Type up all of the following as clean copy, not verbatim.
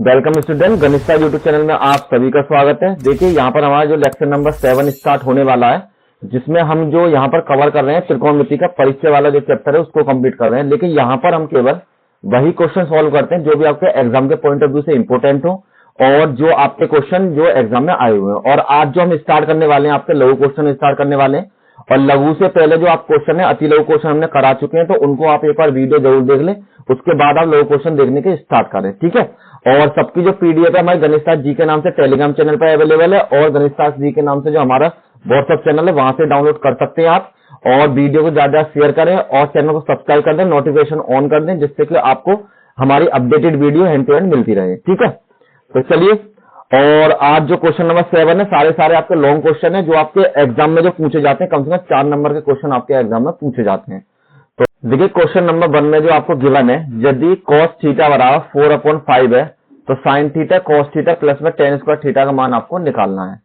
Welcome student, गणित YouTube channel में आप सभी का स्वागत है। देखिए यहाँ पर हमारा जो लेक्चर नंबर 7 स्टार्ट होने वाला है, जिसमें हम जो यहाँ पर कवर कर रहे हैं त्रिकोणमिति का परिचय वाला जो चैप्टर है उसको कंप्लीट कर रहे हैं। लेकिन यहाँ पर हम केवल वही क्वेश्चन सॉल्व करते हैं जो भी आपके एग्जाम के पॉइंट ऑफ व्यू से इंपोर्टेंट हो और जो आपके क्वेश्चन जो एग्जाम में आए हुए हैं। और आज जो हम स्टार्ट करने वाले हैं, आपके लघु क्वेश्चन स्टार्ट करने वाले हैं। और लघु से पहले जो आप क्वेश्चन है, अति लघु क्वेश्चन हमने करा चुके हैं, तो उनको आप एक बार वीडियो जरूर देख लें, उसके बाद आप लघु क्वेश्चन देखने के स्टार्ट करें, ठीक है। और सबकी जो पीडीएफ है हमारे गणित जी के नाम से टेलीग्राम चैनल पर अवेलेबल है, और गणित जी के नाम से जो हमारा व्हाट्सएप चैनल है वहां से डाउनलोड कर सकते हैं आप। और वीडियो को ज्यादा शेयर करें और चैनल को सब्सक्राइब कर दें, नोटिफिकेशन ऑन कर दें, जिससे कि आपको हमारी updated video hand to hand मिलती रहे, ठीक है। तो चलिए, और आज जो क्वेश्चन नंबर 7 है, सारे आपके लॉन्ग क्वेश्चन है जो आपके एग्जाम में जो पूछे जाते हैं। कम से कम 4 नंबर के क्वेश्चन आपके एग्जाम में पूछे जाते हैं। तो देखिए क्वेश्चन नंबर 1 में जो आपको गिवन है, यदि cos थीटा बराबर 4/5 है तो sin theta cos theta plus में tan स्क्वायर थीटा का मान आपको निकालना है।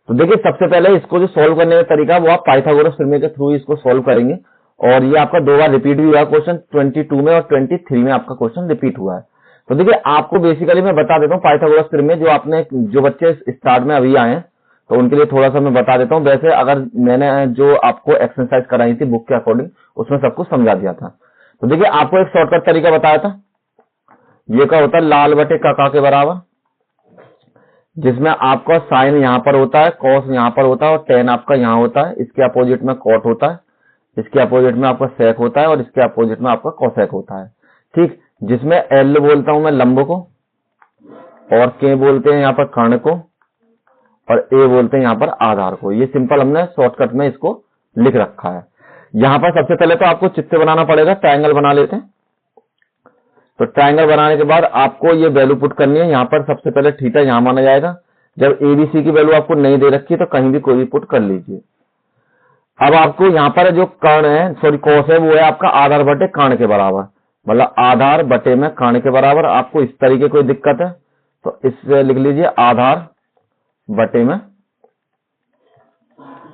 तो देखिए सबसे पहले इसको जो सोल्व करने का तरीका वो आप पाइथागोरस प्रमेय के थ्रू इसको सोल्व करेंगे। और ये आपका 2 बार रिपीट भी हुआ क्वेश्चन, 22 में और 23 में आपका क्वेश्चन रिपीट हुआ है। तो देखिए आपको बेसिकली मैं बता देता हूँ पाइथागोरस प्रमेय, जो बच्चे स्टार्ट में अभी आए हैं तो उनके लिए थोड़ा सा मैं बता देता हूँ। वैसे अगर मैंने जो आपको एक्सरसाइज कराई थी बुक के अकॉर्डिंग, उसमें सब कुछ समझा दिया था। तो देखिए आपको एक शॉर्टकट तरीका बताया था, ये क्या होता है, लाल बटे काका के बराबर, जिसमें आपका साइन यहाँ पर होता है, कॉस यहाँ पर होता है और टेन आपका यहाँ होता है। इसके अपोजिट में कॉट होता है, इसके अपोजिट में आपका सेक होता है और इसके अपोजिट में आपका कोसेक होता है, ठीक। जिसमें एल बोलता हूं मैं लंब को, और के बोलते हैं यहाँ पर कर्ण को, और ए बोलते हैं यहाँ पर आधार को। ये सिंपल हमने शॉर्टकट में इसको लिख रखा है। यहाँ पर सबसे पहले तो आपको चित्र बनाना पड़ेगा, ट्रायंगल बना लेते हैं। तो ट्रायंगल बनाने के बाद आपको ये वैल्यू पुट करनी है। यहाँ पर सबसे पहले थीटा यहाँ माना जाएगा। जब एबीसी की वैल्यू आपको नहीं दे रखी है तो कहीं भी कोई भी पुट कर लीजिए। अब आपको यहाँ पर जो कर्ण है, सॉरी कॉस है, वो है आपका आधार बटे कर्ण के बराबर, मतलब आधार बटे में कर्ण के बराबर। आपको इस तरीके कोई दिक्कत है तो इससे लिख लीजिए आधार बटे में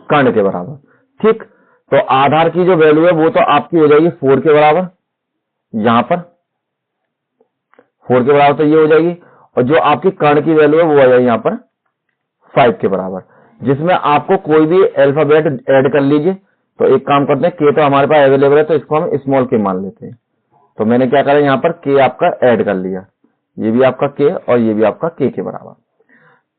कर्ण के बराबर, ठीक। तो आधार की जो वैल्यू है वो तो आपकी हो जाएगी 4 के बराबर, यहां पर 4 के बराबर तो ये हो जाएगी। और जो आपकी कर्ण की वैल्यू है वो आ जाएगी यहाँ पर 5 के बराबर, जिसमें आपको कोई भी अल्फाबेट ऐड कर लीजिए। तो एक काम करते हैं, के तो हमारे पास अवेलेबल है तो इसको हम स्मॉल के मान लेते हैं। तो मैंने क्या करा, यहाँ पर के आपका ऐड कर लिया, ये भी आपका के और ये भी आपका के बराबर।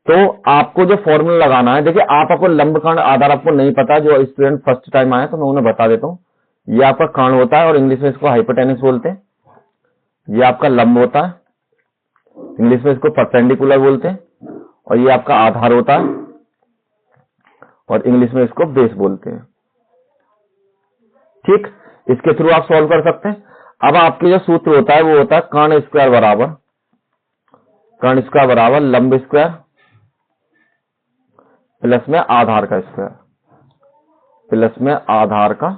तो आपको जो फॉर्मूला लगाना है, देखिए आपको लंब कर्ण आधार आपको नहीं पता, जो स्टूडेंट फर्स्ट टाइम आए तो मैं उन्हें बता देता हूँ। ये आपका कर्ण होता है और इंग्लिश में इसको हाइपोटेनस बोलते हैं। ये आपका लंब होता है, इंग्लिश में इसको परपेंडिकुलर बोलते हैं। और ये आपका आधार होता है और इंग्लिश में इसको बेस बोलते हैं, ठीक। इसके थ्रू आप सॉल्व कर सकते हैं। अब आपके जो सूत्र होता है वो होता है कर्ण स्क्वायर बराबर लंब स्क्वायर प्लस में आधार का स्क्वायर प्लस में आधार का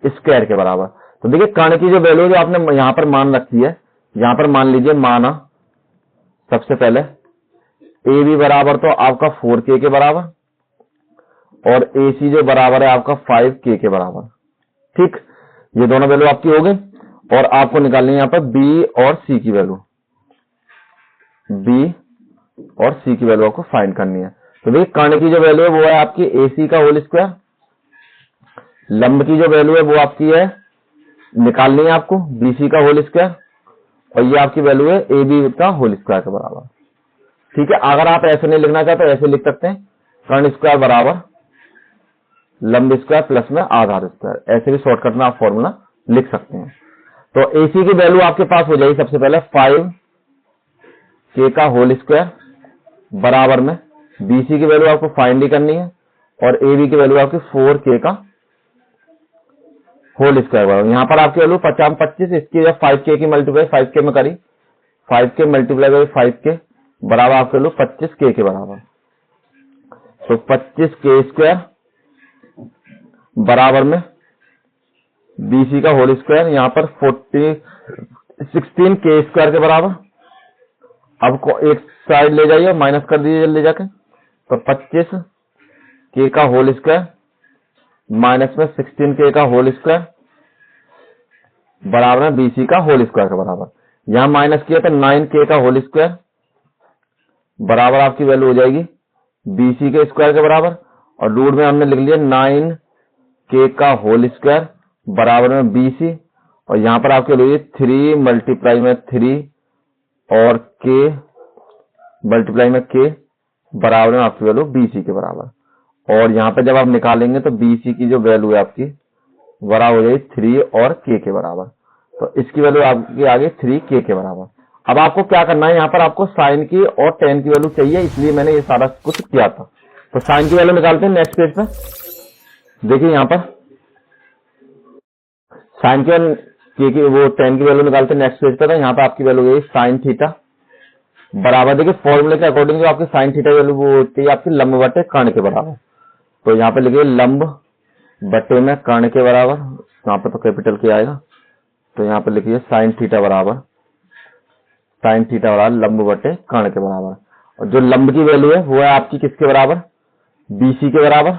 स्क्वायर के बराबर। तो देखिए कर्ण की जो वैल्यू जो आपने यहां पर मान रखी है, यहां पर मान लीजिए माना सबसे पहले ए बी बराबर तो आपका 4k के बराबर और ए सी जो बराबर है आपका 5k के बराबर, ठीक। ये दोनों वैल्यू आपकी हो गई। और आपको निकालनी है यहाँ पर बी और सी की वैल्यू, बी और सी की वैल्यू आपको फाइंड करनी है। तो देखिए कर्ण की जो वैल्यू है वो है आपकी ए सी का होल स्क्वायर, लंब की जो वैल्यू है वो आपकी है, निकालनी है आपको बी सी का होल स्क्वायर, और ये आपकी वैल्यू है ए बी का होल स्क्वायर के बराबर, ठीक है। अगर आप ऐसे नहीं लिखना चाहते तो ऐसे लिख सकते हैं, कर्ण स्क्वायर बराबर लंब स्क्वायर प्लस में आधार स्क्वायर, ऐसे भी शॉर्टकट में आप फॉर्मूला लिख सकते हैं। तो एसी की वैल्यू आपके पास हो जाएगी सबसे पहले 5k का होल स्क्वायर बराबर में बीसी की वैल्यू आपको फाइंड ही करनी है और एबी की वैल्यू आपकी 4k का होल स्क्वायर बराबर। यहां पर आपकी वैल्यू 50-25, इसकी जब 5k की मल्टीप्लाई 5k में करी, 5k मल्टीप्लाई बाई 5k बराबर आपकी वैल्यू 25k के बराबर। तो 25k स्क्वायर बराबर में बीसी का होल स्क्वायर, यहाँ पर 16k स्क्वायर के बराबर। अब को एक साइड ले जाइए, माइनस कर दीजिए जल्दी जाके। तो 25k का होल स्क्वायर माइनस में 16k का होल स्क्वायर बराबर में बीसी का होल स्क्वायर के बराबर। यहां माइनस किया तो 9k का होल स्क्वायर बराबर आपकी वैल्यू हो जाएगी BC के स्क्वायर के बराबर, और रूट में हमने लिख लिया 9k का होल स्क्वायर बराबर में BC, और यहां पर आपके लिए 3 मल्टीप्लाई में 3 और k मल्टीप्लाई में k बराबर में आपकी वैल्यू BC के बराबर, और यहां पर जब आप निकालेंगे तो BC की जो वैल्यू है आपकी बराबर हो जाएगी 3 और k के बराबर, तो इसकी वैल्यू आपकी आ गई 3k के बराबर। अब आपको क्या करना है, यहाँ पर आपको साइन की और टेन की वैल्यू चाहिए, इसलिए मैंने ये सारा कुछ किया था। तो साइन की वैल्यू निकालते हैं नेक्स्ट पेज पे। देखिए यहाँ पर साइन की वो टेन की वैल्यू निकालते हैं नेक्स्ट पेज पे। तो यहाँ पर आपकी वैल्यू गई साइन थीटा बराबर, देखिए फॉर्मूले के अकॉर्डिंग जो आपकी साइन थीटा वैल्यू वो होती है आपकी लंब बटे कर्ण के बराबर। तो यहाँ पे लिखिए लंब बटे में कर्ण के बराबर, यहाँ पे तो कैपिटल के आएगा, तो यहाँ पे लिखिए साइन थीटा बराबर लंब बटे कर्ण के बराबर, और जो लंब की वैल्यू है वो है आपकी किसके बराबर, BC के बराबर,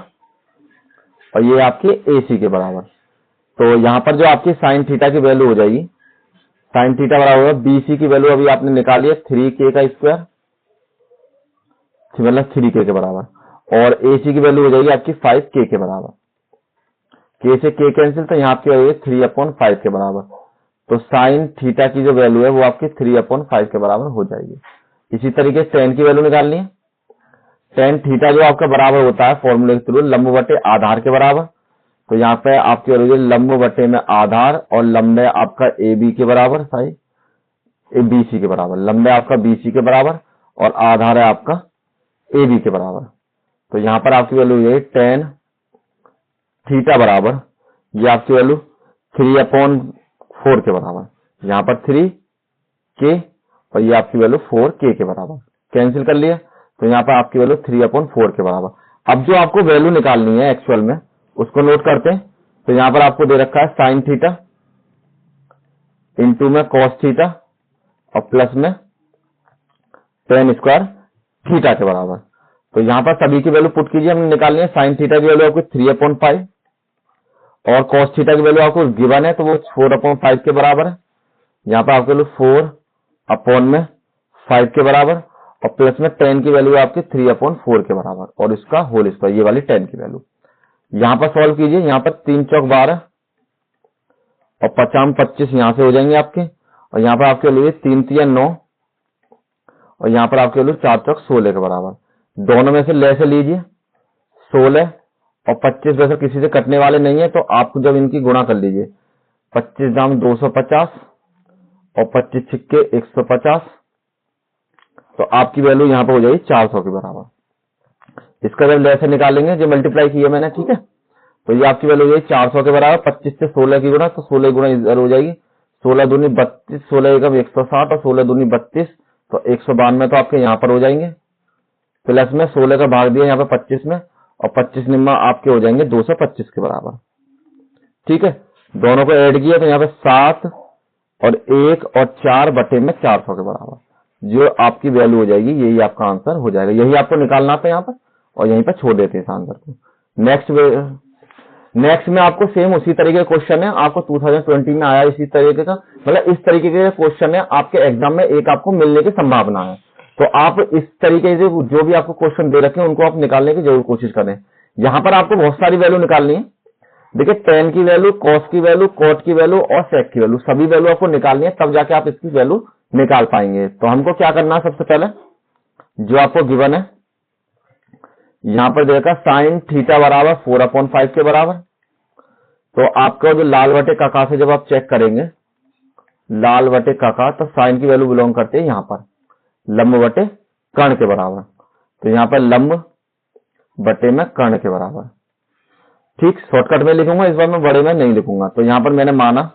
और ये आपके AC के बराबर। तो यहाँ पर जो आपकी साइन थीटा की वैल्यू हो जाएगी, साइन थीटा बराबर होगा BC की वैल्यू अभी आपने निकाली है 3k का स्क्वायर, मतलब 3k के बराबर, और AC की वैल्यू हो जाएगी आपकी 5k के बराबर। k से k कैंसिल, तो यहाँ आपकी वैल्यू 3/5 के बराबर। तो साइन थीटा की जो वैल्यू है वो आपकी 3/5 के बराबर हो जाएगी। इसी तरीके से टेन की वैल्यू निकालनी है। टेन थीटा जो आपका बराबर होता है फॉर्मूले के थ्रू लंब बटे आधार के बराबर। तो यहाँ पे आपकी वैल्यू लंब बटे में आधार, और लंब है आपका AB के बराबर, BC के बराबर, लंब है आपका BC के बराबर और आधार है आपका AB के बराबर। तो यहाँ पर आपकी वैल्यू ये टेन थीटा बराबर, ये आपकी वैल्यू 3/4 के बराबर, यहाँ पर 3k और ये आपकी वैल्यू 4k के बराबर, कैंसिल कर लिया, तो यहाँ पर आपकी वैल्यू 3/4 के बराबर। अब जो आपको वैल्यू निकालनी है एक्चुअल में उसको नोट करते हैं। तो यहाँ पर आपको दे रखा है साइन थीटा इंटू में कॉस थीटा और प्लस में टेन स्क्वायर थीटा के बराबर। तो यहाँ पर सभी की वैल्यू पुट कीजिए, हमने निकालनी है। साइन थीटा की वैल्यू आपको 3/5 और कॉस थीटा की वैल्यू आपको गिवन है तो वो 4/5 के बराबर है। यहाँ पर आपके वैल्यू 4/5 के बराबर, और प्लस में टेन की वैल्यू आपकी 3/4 के बराबर, और इसका होल स्क्वायर, ये वाली टेन की वैल्यू। यहाँ पर सॉल्व कीजिए, यहाँ पर 3 चौक 12 और 50 25 यहाँ से हो जाएंगे आपके, और यहाँ पर आपके लिए 3 3 9 और यहाँ पर आपके लिए 4 चौक 16 के बराबर। दोनों में से ले से लीजिए 16 और 25 वैसे किसी से कटने वाले नहीं है, तो आपको जब इनकी गुणा कर लीजिए 25 दाम 250 और 25 छिक्के 150, तो आपकी वैल्यू यहाँ पर हो जाएगी 400 के बराबर। इसका जब ले से निकालेंगे जो मल्टीप्लाई किया मैंने, ठीक है, तो ये आपकी वैल्यू हो जाएगी 400 के बराबर। 25 से 16 की गुणा, तो 16 गुणा इधर हो जाएगी, 16 दूनी 32, 16 एकम 160 और 16 दूनी 32, तो 192 तो आपके यहाँ पर हो जाएंगे। प्लस में 16 का भाग दिया यहाँ पे 25 में, और 25 निम्मा आपके हो जाएंगे 225 के बराबर। ठीक है, दोनों को ऐड किया तो यहाँ पे 7 और 1 और 4 बटे में 400 के बराबर जो आपकी वैल्यू हो जाएगी, यही आपका आंसर हो जाएगा। यही आपको निकालना था यहाँ पर, और यहीं पर छोड़ देते हैं इस आंसर को। नेक्स्ट में आपको सेम उसी तरीके का क्वेश्चन है, आपको 2020 में आया इसी तरीके का, मतलब इस तरीके के क्वेश्चन है आपके एग्जाम में एक आपको मिलने की संभावना है। तो आप इस तरीके से जो भी आपको क्वेश्चन दे रखे हैं उनको आप निकालने की जरूर कोशिश करें। यहाँ पर आपको बहुत सारी वैल्यू निकालनी है। देखिए टेन की वैल्यू, कॉस की वैल्यू, कॉट की वैल्यू और सेक की वैल्यू, सभी वैल्यू आपको निकालनी है, तब जाके आप इसकी वैल्यू निकाल पाएंगे। तो हमको क्या करना है, सबसे पहले जो आपको गिवन है यहाँ पर देखा साइन थीटा बराबर 4/5 के बराबर। तो आपका जो लाल बटे काका से जब आप चेक करेंगे, लाल बटे काका, तो साइन की वैल्यू बिलोंग करते हैं यहाँ पर लंब बटे कर्ण के बराबर। तो यहाँ पर लंब बटे में कर्ण के बराबर। ठीक, शॉर्टकट में लिखूंगा, इस बार मैं बड़े में नहीं लिखूंगा। तो यहाँ पर मैंने माना,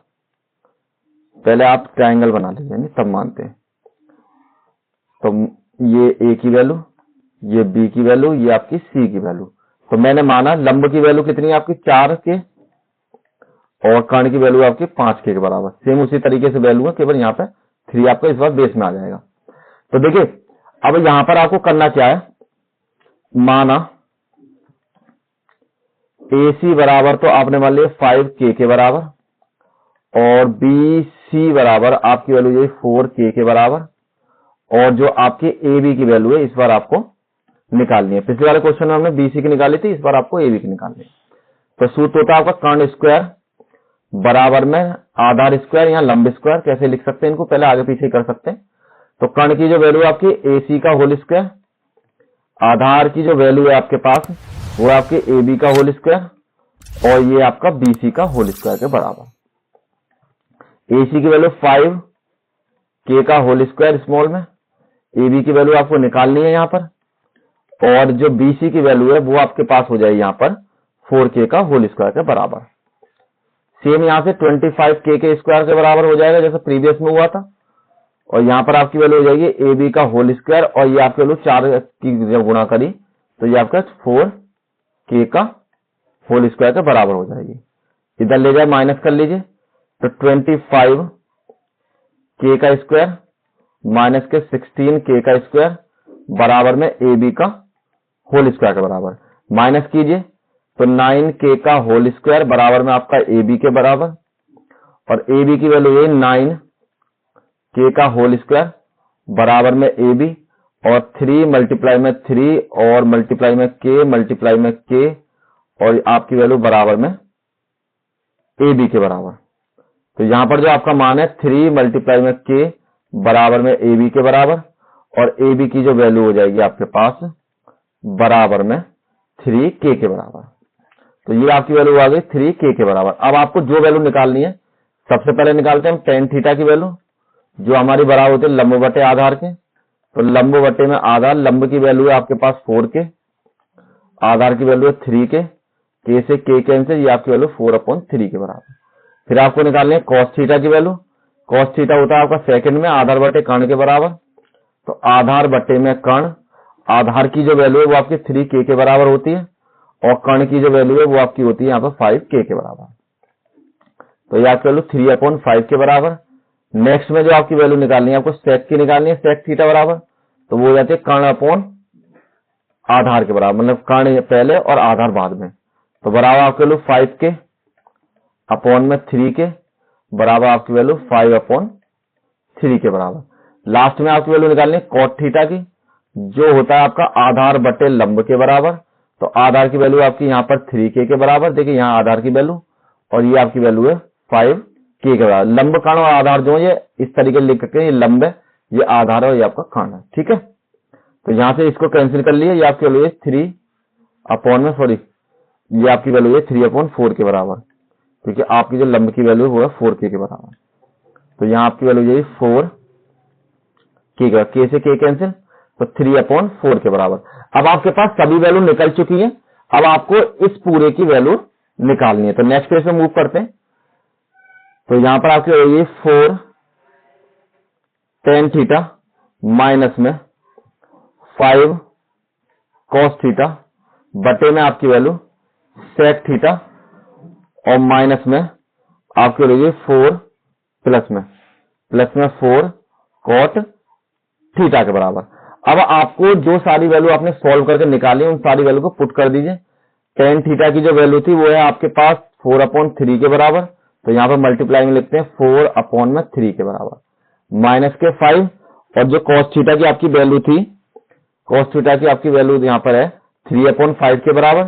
पहले आप ट्रायंगल बना लीजिए तब मानते हैं। तो ये ए की वैल्यू, ये बी की वैल्यू, ये आपकी सी की वैल्यू। तो मैंने माना लंब की वैल्यू कितनी है आपकी 4 के और कर्ण की वैल्यू आपकी 5 के बराबर। सेम उसी तरीके से वैल्यू है, केवल यहाँ पे 3 आपका इस बार बेस में आ जाएगा। तो देखिए अब यहाँ पर आपको करना क्या है, माना AC बराबर, तो आपने मान लिया 5K के बराबर, और BC सी बराबर आपकी वैल्यू यही 4k के बराबर, और जो आपके ए बी की वैल्यू है इस बार आपको निकालनी है। पिछले वाले क्वेश्चन में हमने बीसी की निकाली थी, इस बार आपको ए बी की निकालनी है। तो सूत्र होता है आपका कर्ण स्क्वायर बराबर में आधार स्क्वायर या लंब स्क्वायर, कैसे लिख सकते हैं इनको, पहले आगे पीछे कर सकते हैं। तो कर्ण की जो वैल्यू है आपकी ए सी का होल स्क्वायर, आधार की जो वैल्यू है आपके पास वो आपके ए बी का होल स्क्वायर, और ये आपका बी सी का होल स्क्वायर के बराबर। ए सी की वैल्यू 5k का होल स्क्वायर स्मॉल में, ए बी की वैल्यू आपको निकालनी है यहाँ पर, और जो बी सी की वैल्यू है वो आपके पास हो जाएगी यहाँ पर 4k का होल स्क्वायर के बराबर। सेम यहाँ से 25k के स्क्वायर के बराबर हो जाएगा जैसे प्रीवियस में हुआ था, और यहाँ पर आपकी वैल्यू हो जाएगी ए बी का होल स्क्वायर, और ये आपकी वैल्यू 4 की जब गुणा करी तो ये आपका 4k का होल स्क्वायर के बराबर हो जाएगी। इधर ले जाए माइनस कर लीजिए, तो 25k का स्क्वायर माइनस के 16k का स्क्वायर बराबर में ए बी का होल स्क्वायर के बराबर। माइनस कीजिए तो 9k का होल स्क्वायर बराबर में आपका ए बी के बराबर, और ए बी की वैल्यू ये 9k का होल स्क्वायर बराबर में ए बी, और 3 मल्टीप्लाई में 3 और मल्टीप्लाई में k मल्टीप्लाई में k, और आपकी वैल्यू बराबर में ए बी के बराबर। तो यहां पर जो आपका मान है 3 मल्टीप्लाई में k बराबर में ए बी के बराबर, और ए बी की जो वैल्यू हो जाएगी आपके पास बराबर में 3k के बराबर। तो ये आपकी वैल्यू आ गई 3k के बराबर। अब आपको जो वैल्यू निकालनी है, सबसे पहले निकालते हैं हम tan थीटा की वैल्यू, जो हमारी बराबर होती है लंब बटे आधार के। तो लंब बटे में आधार, लंब की वैल्यू है आपके पास 4k, आधार की वैल्यू है 3k, k से k कैंसिल, ये आपकी वैल्यू 4/3 के बराबर। फिर आपको निकालनी है cos थीटा की वैल्यू। cos थीटा होता है आपका सेकंड में आधार बटे कर्ण के बराबर। तो आधार बटे में कर्ण, आधार की जो वैल्यू है वो आपकी 3k के बराबर होती है, और कर्ण की जो वैल्यू है वो आपकी होती है यहाँ पर 5k के बराबर। तो ये आपकी वैल्यू 3/5 के बराबर। नेक्स्ट में जो आपकी वैल्यू निकालनी है, आपको sec की निकालनी है, sec थीटा बराबर, तो वो हो जाती है कर्ण अपॉन आधार के बराबर, मतलब कर्ण पहले और आधार बाद में। तो बराबर आपकी वैल्यू 5k अपॉन में 3k बराबर आपकी वैल्यू 5/3 के बराबर। लास्ट में आपकी वैल्यू निकालनी है cot थीटा की, जो होता है आपका आधार बटे लंब के बराबर। तो आधार की वैल्यू आपकी यहाँ पर 3k के बराबर, देखिए यहाँ आधार की वैल्यू, और ये आपकी वैल्यू है 5k के बराबर। लंब कर्ण और आधार जो ये इस तरीके लिख सकते हैं, ये लंब है, ये आधार है, और ये आपका कर्ण है, ठीक है। तो यहाँ से इसको कैंसिल कर लिए, ये आपकी वैल्यू है 3 आपकी वैल्यू है 3/4 के बराबर, क्योंकि आपकी जो लंब की वैल्यू वो है 4k के बराबर। तो यहाँ आपकी वैल्यू यही 4k का, k से k कैंसिल, तो 3/4 के बराबर। अब आपके पास सभी वैल्यू निकल चुकी है, अब आपको इस पूरे की वैल्यू निकालनी है। तो नेक्स्ट पेज में मूव करते हैं। तो यहां पर आपकी वैल्यू 4 tan थीटा माइनस में 5 cos थीटा बटे में आपकी वैल्यू sec थीटा, और माइनस में आपकी वैल्यू 4 प्लस में 4 cot थीटा के बराबर। अब आपको जो सारी वैल्यू आपने सॉल्व करके निकाली उन सारी वैल्यू को पुट कर दीजिए। tan थीटा की जो वैल्यू थी वो है आपके पास 4/3 के बराबर, तो यहाँ पर मल्टीप्लाई में लिखते हैं 4/3 के बराबर, माइनस के 5, और जो cos थीटा की आपकी वैल्यू थी, cos थीटा की आपकी वैल्यू यहाँ पर है 3/5 के बराबर।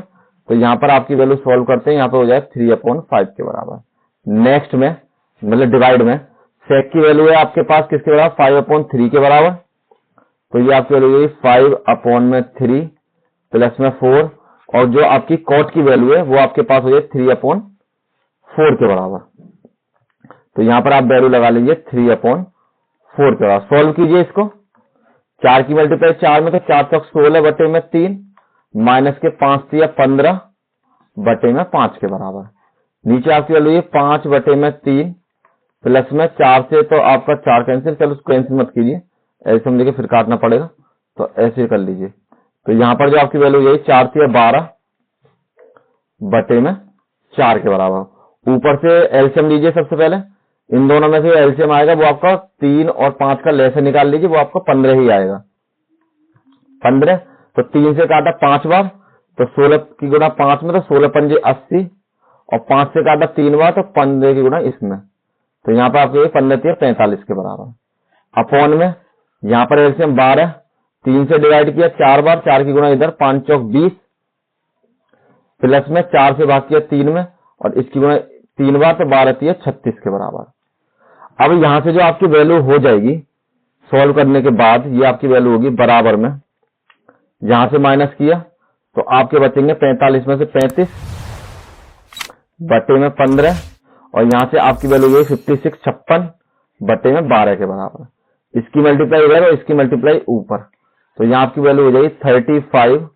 तो यहाँ पर आपकी वैल्यू सॉल्व करते हैं, यहाँ पर हो जाए 3/5 के बराबर। नेक्स्ट में मतलब डिवाइड में sec की वैल्यू है आपके पास किसके बराबर, 5/3 के बराबर। तो ये आपकी वैल्यू है 5/3 प्लस में 4, और जो आपकी cot की वैल्यू है वो आपके पास हो जाए 3/4 के बराबर। तो यहाँ पर आप वैल्यू लगा लीजिए 3/4 के बराबर। सॉल्व कीजिए इसको, 4 की मल्टीप्लाई 4 में, तो 4 तक 16 बटे में 3, माइनस के 5 3 15 बटे में 5 के बराबर। नीचे आपकी वैल्यू है 5 बटे में 3 प्लस में 4 से, तो आपका 4 कैंसिल, चलो उसको कैंसिल मत कीजिए, ऐसे समझिए फिर काटना पड़ेगा, तो ऐसे कर लीजिए। तो यहाँ पर जो आपकी वैल्यू यही 4 से 12 बटे में 4 के बराबर। ऊपर से एलसीएम लीजिए, सबसे पहले इन दोनों में से एलसीएम आएगा वो आपका 3 और 5 का लेसे निकाल लीजिए, वो आपका 15 ही आएगा। 15, तो 3 से काटा 5 बार, तो 16 की गुणा 5 में, तो 16 पंजे 80, और 5 से काटा 3 बार, तो 15 की गुणा इसमें, तो यहाँ पर आपको 15 3 45 के बराबर। अपॉन में यहाँ पर एलसीएम 12, 3 से डिवाइड किया 4 बार, 4 की गुणा इधर, 5 चौक 20, प्लस में 4 से भाग किया 3 में, और इसकी गुणा 3 बार, तो 12 3 36 के बराबर। अब यहां से जो आपकी वैल्यू हो जाएगी सॉल्व करने के बाद, ये आपकी वैल्यू होगी बराबर में, यहां से माइनस किया तो आपके बचेंगे 45 में से 35 बटे में 15, और यहां से आपकी वैल्यू होगी 56 56 बटे में 12 के बराबर। इसकी मल्टीप्लाई इधर और इसकी मल्टीप्लाई ऊपर, तो यहाँ आपकी वैल्यू हो जाएगी 35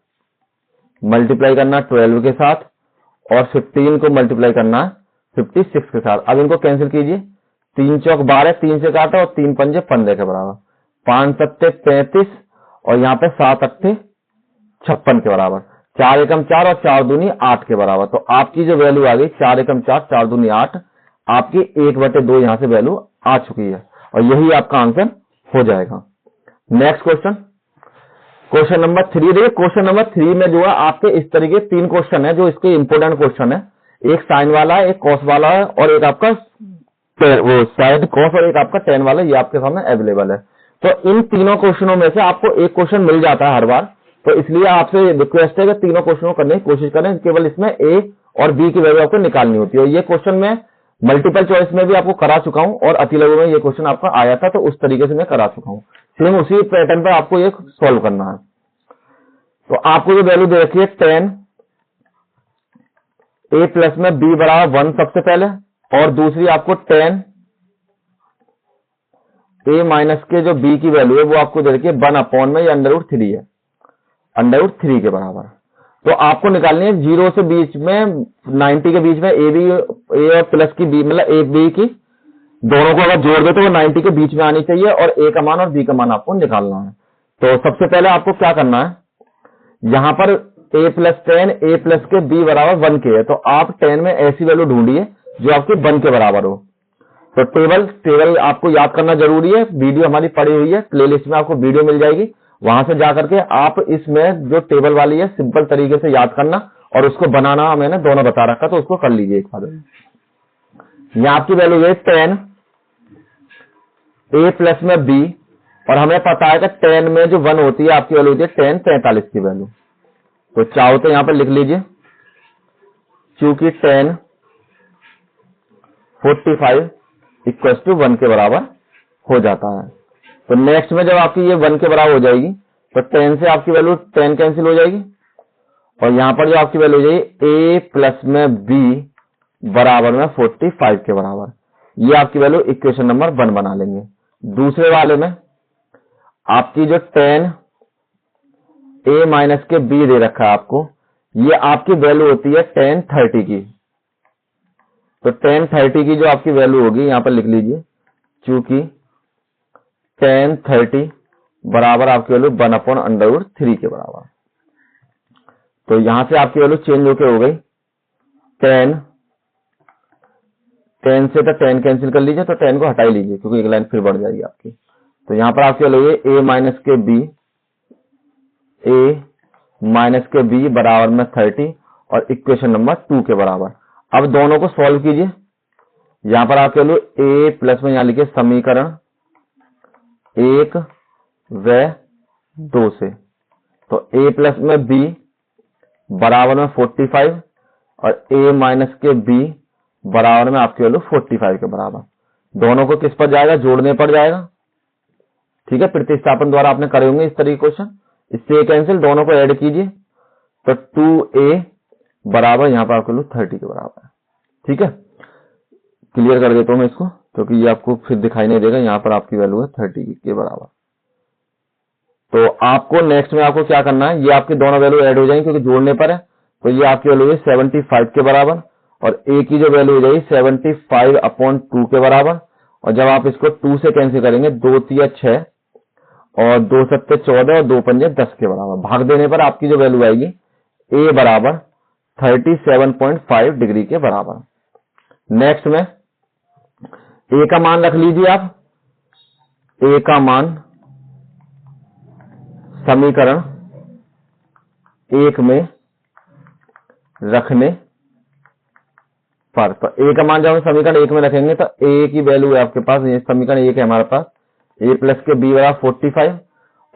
मल्टीप्लाई करना 12 के साथ, और 15 को मल्टीप्लाई करना 56 के साथ। अब इनको कैंसिल कीजिए, 3 चौक 12, 3 से काटा, और 3 पंजे 15 के बराबर, 5 सत्ते 35, और यहाँ पे 7 अट्ठे 56 के बराबर, 4 एकम 4 और 4 दूनी 8 के बराबर। तो आपकी जो वैल्यू आ गई 4 एकम 4, 4 दूनी 8, आपकी 1/2 यहाँ से वैल्यू आ चुकी है, और यही आपका आंसर हो जाएगा। Next question, question number 3। देखिए क्वेश्चन नंबर 3 में जो है आपके इस तरीके 3 क्वेश्चन है जो इसके इंपोर्टेंट क्वेश्चन है। एक साइन वाला है, एक कॉस वाला है, और एक आपका वो साइड कॉस, और एक आपका टेन वाला, ये आपके सामने अवेलेबल है। तो इन तीनों क्वेश्चनों में से आपको एक क्वेश्चन मिल जाता है हर बार, तो इसलिए आपसे रिक्वेस्ट है कि तीनों क्वेश्चनों करने की कोशिश करें। केवल इसमें ए और बी की वैल्यू आपको निकालनी होती है। ये क्वेश्चन में मल्टीपल चॉइस में भी आपको करा चुका हूं, और अति लघु में ये क्वेश्चन आपका आया था, तो उस तरीके से मैं करा चुका हूं। सेम उसी पैटर्न पर आपको ये सॉल्व करना है। तो आपको जो वैल्यू दे रखी है 10 ए प्लस में बी बराबर 1 सबसे पहले, और दूसरी आपको 10 ए माइनस के जो बी की वैल्यू है वो आपको दे रखी है 1 अपॉन में, ये √3 है, √3 के बराबर। तो आपको निकालनी है 0 से बीच में 90 के बीच में ए और प्लस की बी, मतलब ए बी की दोनों को अगर जोड़ दे तो वो 90 के बीच में आनी चाहिए, और ए का मान और बी का मान आपको निकालना है। तो सबसे पहले आपको क्या करना है, यहां पर a प्लस 10 ए प्लस के b बराबर 1 के है, तो आप 10 में ऐसी वैल्यू ढूंढिए जो आपके 1 के बराबर हो। तो टेबल आपको याद करना जरूरी है, वीडियो हमारी पड़ी हुई है, प्लेलिस्ट में आपको वीडियो मिल जाएगी, वहां से जाकर के आप इसमें जो टेबल वाली है सिंपल तरीके से याद करना, और उसको बनाना मैंने दोनों बता रखा, तो उसको कर लीजिए एक बार। यहां आपकी वैल्यू है 10 ए प्लस में b, और हमें पता है कि 10 में जो 1 होती है आपकी वैल्यू होती है 10 43 की वैल्यू। तो चाहो तो यहां पर लिख लीजिए, चूंकि 10 45 इक्वल टू 1 के बराबर हो जाता है। तो नेक्स्ट में जब आपकी ये 1 के बराबर हो जाएगी तो 10 से आपकी वैल्यू 10 कैंसिल हो जाएगी, और यहां पर जो आपकी वैल्यू हो जाएगी ए प्लस में बी बराबर में 45 के बराबर। ये आपकी वैल्यू इक्वेशन नंबर 1 बना लेंगे। दूसरे वाले में आपकी जो 10 ए माइनस के बी दे रखा है आपको, ये आपकी वैल्यू होती है 10 30 की। तो 10 30 की जो आपकी वैल्यू होगी यहां पर लिख लीजिए, चूंकि 10 30 बराबर आपकी वैल्यू 1 अपॉन √3 के बराबर। तो यहां से आपकी वैल्यू चेंज होके हो गई 10 से तो 10 कैंसिल कर लीजिए, तो 10 को हटा ही लीजिए क्योंकि एक लाइन फिर बढ़ जाएगी आपकी। तो यहां पर आपकी वैल्यू है ए माइनस के बी बराबर में 30, और इक्वेशन नंबर 2 के बराबर। अब दोनों को सॉल्व कीजिए। यहां पर आपके वैल्यू ए प्लस में यहां लिखिए समीकरण 1 व 2 से, तो ए प्लस में बी बराबर में 45, और ए माइनस के बी बराबर में आपकी वैल्यू 45 के बराबर। दोनों को किस पर जाएगा, जोड़ने पर जाएगा। ठीक है, प्रतिस्थापन द्वारा आपने करे होंगे इस तरीके क्वेश्चन। इससे कैंसिल, दोनों को ऐड कीजिए, तो 2a बराबर यहां पर आपके 30 के बराबर है। ठीक है, क्लियर कर देता हूं मैं इसको क्योंकि ये आपको फिर दिखाई नहीं देगा। यहां पर आपकी वैल्यू है 30 के बराबर। तो आपको नेक्स्ट में आपको क्या करना है, ये आपकी दोनों वैल्यू ऐड हो जाएंगे क्योंकि जोड़ने पर है। तो ये आपकी वैल्यू है 75 के बराबर, और a की जो वैल्यू हो जाएगी 75 अपॉन 2 के बराबर। और जब आप इसको 2 से कैंसिल करेंगे, 2 3 6 और 2 7 14 और 2 5 10 के बराबर। भाग देने पर आपकी जो वैल्यू आएगी a बराबर 37.5 डिग्री के बराबर। नेक्स्ट में a का मान रख लीजिए आप। a का मान समीकरण 1 में रखने पर, तो ए का मान जब हम समीकरण 1 में रखेंगे तो ए की वैल्यू है आपके पास, ये समीकरण 1 है हमारे पास, ए प्लस के बी बराबर 45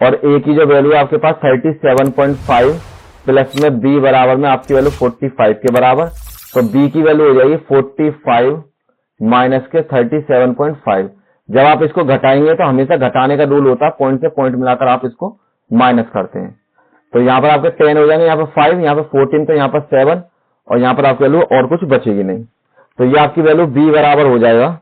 और ए की जो वैल्यू है आपके पास 37.5 प्लस में बी बराबर में आपकी वैल्यू 45 के बराबर, तो बी की वैल्यू हो जाएगी 45 माइनस के 37.5। जब आप इसको घटाएंगे तो हमेशा घटाने का रूल होता है, पॉइंट से पॉइंट मिलाकर आप इसको माइनस करते हैं, तो यहाँ पर आपके 10 हो जाएंगे, यहाँ पर 5, यहाँ पर 14, तो यहाँ पर 7 और यहाँ पर आपकी वैल्यू और कुछ बचेगी नहीं, तो ये आपकी वैल्यू बी बराबर हो जाएगा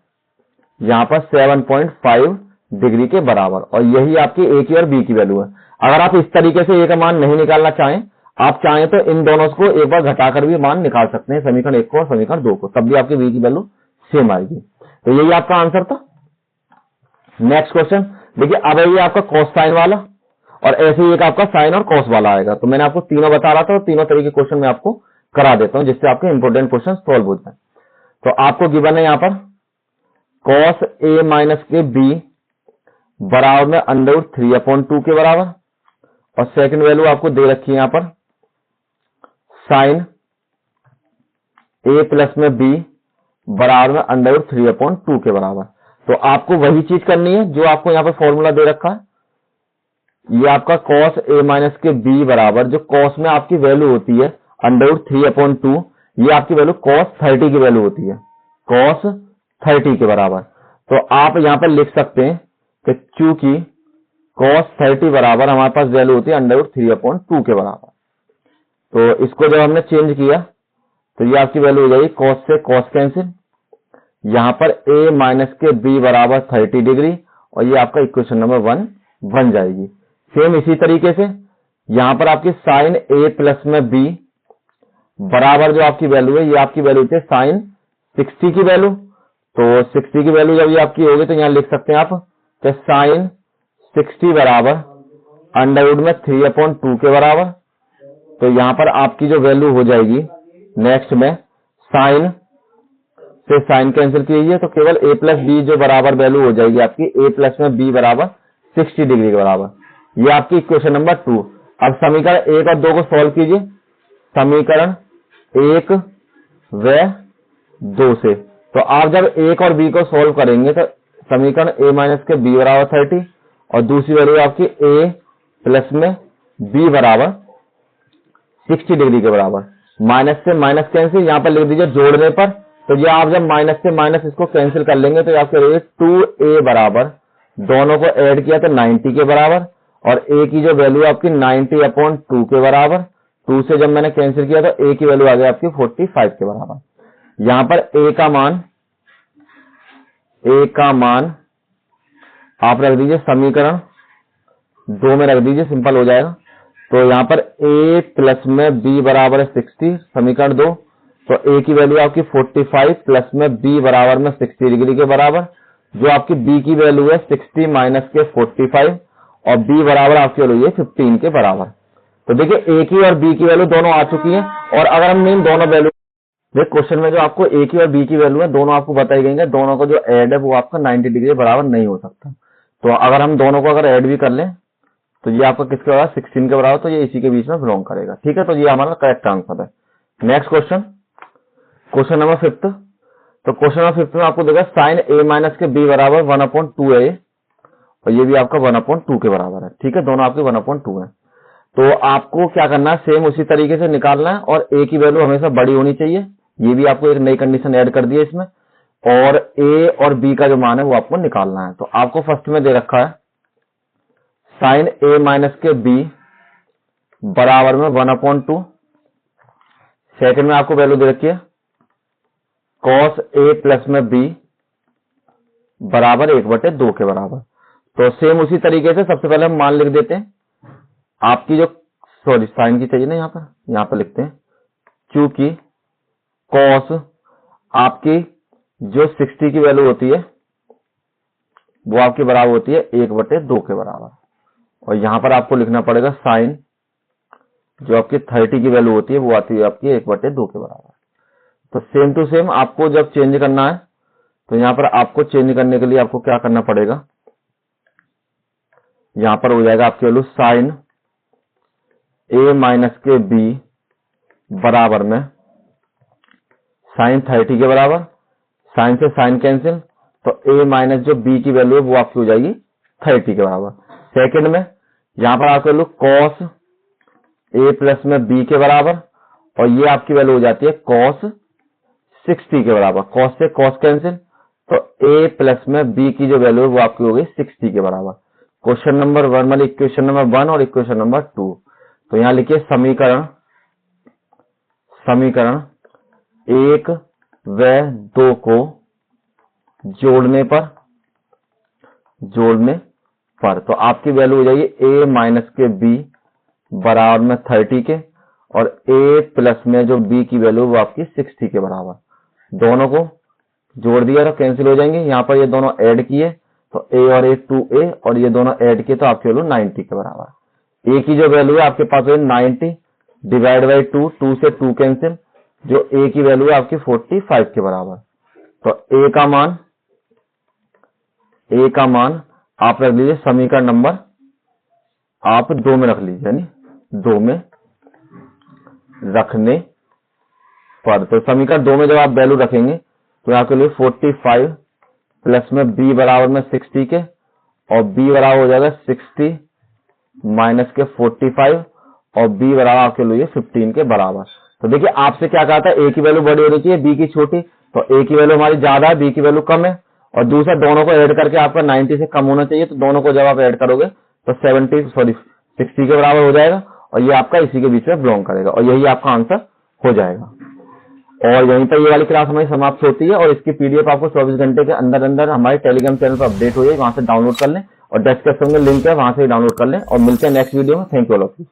यहाँ पर 7.5 डिग्री के बराबर, और यही आपकी ए की और बी की वैल्यू है। अगर आप इस तरीके से ए का मान नहीं निकालना चाहें, आप चाहें तो इन दोनों को एक बार घटाकर भी मान निकाल सकते हैं, समीकरण 1 को और समीकरण 2 को, तब भी आपकी बी की वैल्यू सेम आएगी। तो यही आपका आंसर था। नेक्स्ट क्वेश्चन देखिए, अब ये आपका कॉस साइन वाला और ऐसे ही एक आपका साइन और कॉस वाला आएगा। तो मैंने आपको तीनों बता रहा था और तीनों तरीके के क्वेश्चन मैं आपको करा देता हूं जिससे आपके इंपोर्टेंट क्वेश्चन सॉल्व हो जाए। तो आपको गिवन है यहाँ पर कॉस ए माइनस के बी बराबर में √3/2 के बराबर, और सेकंड वैल्यू आपको दे रखी है यहाँ पर साइन ए प्लस में बी बराबर में √3/2 के बराबर। तो आपको वही चीज करनी है जो आपको यहाँ पर फॉर्मूला दे रखा है, ये आपका कॉस ए माइनस के बी बराबर, जो कॉस में आपकी वैल्यू होती है √3/2, ये आपकी वैल्यू cos 30 की वैल्यू होती है, cos 30 के बराबर। तो आप यहां पर लिख सकते हैं कि चूंकि cos 30 बराबर हमारे पास वैल्यू होती है √3/2 के बराबर, तो इसको जब हमने चेंज किया तो ये आपकी वैल्यू हो जाएगी cos से cos कैंसिल, यहां पर a माइनस के b बराबर 30 डिग्री, और ये आपका इक्वेशन नंबर 1 बन जाएगी। सेम इसी तरीके से यहां पर आपकी साइन a प्लस में b बराबर जो आपकी वैल्यू है, ये आपकी वैल्यू होती है साइन 60 की वैल्यू, तो 60 की वैल्यू जब ये आपकी होगी तो यहां लिख सकते हैं आप कि साइन 60 बराबर √3/2 के बराबर। तो यहां पर आपकी जो वैल्यू हो जाएगी नेक्स्ट में साइन से साइन कैंसिल कीजिए, तो केवल a प्लस बी जो बराबर वैल्यू हो जाएगी आपकी a प्लस में b बराबर 60 डिग्री के बराबर, ये आपकी इक्वेशन नंबर 2। अब समीकरण 1 और 2 को सॉल्व कीजिए, समीकरण 1 व 2 से। तो आप जब 1 और b को सॉल्व करेंगे तो समीकरण a माइनस के b बराबर 30 और दूसरी वैल्यू आपकी a प्लस में b बराबर 60 डिग्री के बराबर, माइनस से माइनस कैंसिल, यहाँ पर लिख दीजिए जोड़ने पर, तो ये आप जब माइनस से माइनस इसको कैंसिल कर लेंगे तो आपके रहेगी 2a बराबर, दोनों को ऐड किया तो 90 के बराबर, और a की जो वैल्यू आपकी 90/2 के बराबर, 2 से जब मैंने कैंसिल किया तो a की वैल्यू आ गई आपकी 45 के बराबर। यहां पर a का मान आप रख दीजिए समीकरण 2 में रख दीजिए, सिंपल हो जाएगा। तो यहां पर a प्लस में b बराबर 60, समीकरण 2, तो a की वैल्यू आपकी 45 प्लस में b बराबर में 60 डिग्री के बराबर, जो आपकी b की वैल्यू है 60 माइनस के 45 और b बराबर आपकी वैल्यू है 15 के बराबर। तो देखिए a की और b की वैल्यू दोनों आ चुकी है, और अगर हम इन दोनों वैल्यू देखिए क्वेश्चन में जो आपको a की और b की वैल्यू है दोनों आपको बताई गई है, दोनों को जो ऐड है वो आपका 90 डिग्री बराबर नहीं हो सकता। तो अगर हम दोनों को अगर ऐड भी कर लें तो ये आपका किसके बराबर 16 के बराबर, तो ये इसी के बीच में बिलोंग करेगा। ठीक है, तो ये हमारा करेक्ट आंसर है। Next question number 5। तो क्वेश्चन नंबर 5 में आपको देगा साइन a माइनस के b बराबर 1/2 है, और ये भी आपका 1/2 के बराबर है। ठीक है, दोनों आपके 1/2 है। तो आपको क्या करना है, सेम उसी तरीके से निकालना है, और a की वैल्यू हमेशा बड़ी होनी चाहिए, ये भी आपको एक नई कंडीशन ऐड कर दी है इसमें, और a और b का जो मान है वो आपको निकालना है। तो आपको फर्स्ट में दे रखा है साइन a माइनस के b बराबर में 1/2, सेकंड में आपको वैल्यू दे रखी है cos a प्लस में b बराबर 1/2 के बराबर। तो सेम उसी तरीके से सबसे पहले हम मान लिख देते हैं, आपकी जो साइन की चाहिए ना, यहाँ पर लिखते हैं, चूंकि cos आपकी जो 60 की वैल्यू होती है वो आपकी बराबर होती है 1/2 के बराबर, और यहां पर आपको लिखना पड़ेगा साइन जो आपकी 30 की वैल्यू होती है वो आती है आपकी 1/2 के बराबर। तो सेम टू सेम आपको जब चेंज करना है तो यहां पर आपको चेंज करने के लिए आपको क्या करना पड़ेगा, यहां पर हो जाएगा आपकी वैल्यू साइन a माइनस के b बराबर में साइन 30 के बराबर, साइन से साइन कैंसिल, तो a माइनस जो b की वैल्यू है वो आपकी हो जाएगी 30 के बराबर। सेकंड में यहां पर आपको वैल्यू cos a प्लस में b के बराबर, और ये आपकी वैल्यू हो जाती है cos 60 के बराबर। cos से cos कैंसिल, तो a प्लस में b की जो वैल्यू है वो आपकी हो गई 60 के बराबर। क्वेश्चन नंबर 1 मतलब इक्वेशन नंबर 1 और इक्वेशन नंबर 2। तो यहां लिखिए समीकरण 1 व 2 को जोड़ने पर तो आपकी वैल्यू हो जाएगी a माइनस के b बराबर में 30 के, और a प्लस में जो b की वैल्यू वो आपकी 60 के बराबर। दोनों को जोड़ दिया तो कैंसिल हो जाएंगे। यहाँ पर ये दोनों ऐड किए तो a और a 2a, और ये दोनों ऐड किए तो आपकी वैल्यू 90 के बराबर। a की जो वैल्यू है आपके पास 90 डिवाइड बाई 2, 2 से 2 कैंसिल, जो a की वैल्यू है आपकी 45 के बराबर। तो a का मान आप रख लीजिए समीकरण नंबर आप 2 में रख लीजिए, यानी 2 में रखने पर। तो समीकरण 2 में जब आप वैल्यू रखेंगे तो आपके लिए 45 प्लस में b बराबर में 60 के, और b बराबर हो जाएगा 60 माइनस के 45, और b बराबर आपके लिए 15 के बराबर। तो देखिए आपसे क्या कहा था, a की वैल्यू बड़ी होनी चाहिए, b की छोटी। तो a की वैल्यू हमारी ज्यादा है, b की वैल्यू कम है, और दूसरा दोनों को ऐड करके आपका 90 से कम होना चाहिए। तो दोनों को जब आप ऐड करोगे तो 60 के बराबर हो जाएगा, और ये आपका इसी के बीच में बिलोंग करेगा, और यही आपका आंसर हो जाएगा। और यहीं पर ये वाली क्लास हमारी समाप्त होती है, और इसकी पीडीएफ आपको 24 घंटे के अंदर हमारे टेलीग्राम चैनल पर अपडेट हो जाए, वहां से डाउनलोड कर लें, और डिस्क्रिप्शन में लिंक है वहां से डाउनलोड कर लें। और मिलते हैं नेक्स्ट वीडियो में। Thank you all of you.